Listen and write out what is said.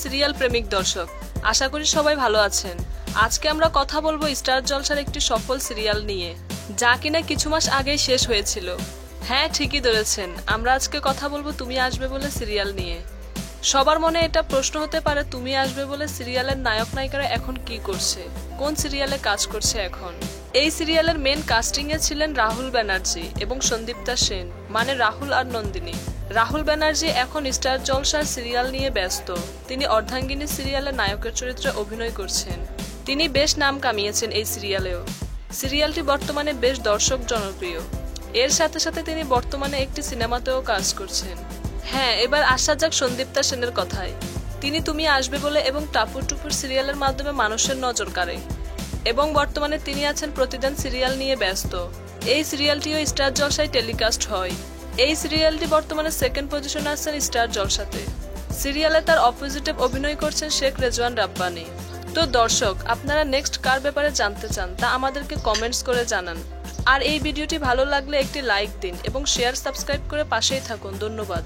Serial প্রেমিক দর্শক, আশা করি সবাই ভালো আছেন। আজকে আমরা কথা বলবো স্টার জলসার একটি সফল সিরিয়াল নিয়ে, যা কিনা কিছু মাস আগেই শেষ হয়েছিল। হ্যাঁ, ঠিকই ধরেছেন, আমরা আজকে কথা বলবো তুমি আসবে বলে সিরিয়াল নিয়ে। সবার মনে এটা প্রশ্ন হতে পারে, তুমি আসবে বলে সিরিয়ালের নায়ক নায়িকারা এখন কি করছে, কোন সিরিয়ালে কাজ করছে এখন। এই সিরিয়ালের মেন কাস্টিং এ ছিলেন রাহুল ব্যানার্জি এবং সন্দীপ্তা সেন, মানে রাহুল আর নন্দিনী। রাহুল ব্যানার্জি এখন স্টার জলসার সিরিয়াল নিয়ে ব্যস্ত। তিনি অর্ধাঙ্গিনী সিরিয়ালে নায়কের চরিত্রে অভিনয় করছেন। তিনি বেশ নাম কামিয়েছেন এই সিরিয়ালেও। সিরিয়ালটি বর্তমানে বেশ দর্শক জনপ্রিয়। এর সাথে সাথে তিনি বর্তমানে একটি সিনেমাতেও কাজ করছেন। হ্যাঁ, এবার আসা যাক সন্দীপ্তা সেনের কথায়। তিনি তুমি আসবে বলে এবং টাপুর টুপুর সিরিয়ালের মাধ্যমে মানুষের নজর কাড়ে এবং বর্তমানে তিনি আছেন প্রতিদিন সিরিয়াল নিয়ে ব্যস্ত। এই সিরিয়ালটিও স্টার জলসায় টেলিকাস্ট হয়। এই সিরিয়ালটি বর্তমানে সেকেন্ড পজিশনে আছেন স্টার জলসাতে। সিরিয়ালে তার অপোজিটে অভিনয় করছেন শেখ রেজওয়ান রাব্বানি। তো দর্শক, আপনারা নেক্সট কার ব্যাপারে জানতে চান তা আমাদেরকে কমেন্টস করে জানান। আর এই ভিডিওটি ভালো লাগলে একটি লাইক দিন এবং শেয়ার সাবস্ক্রাইব করে পাশেই থাকুন। ধন্যবাদ।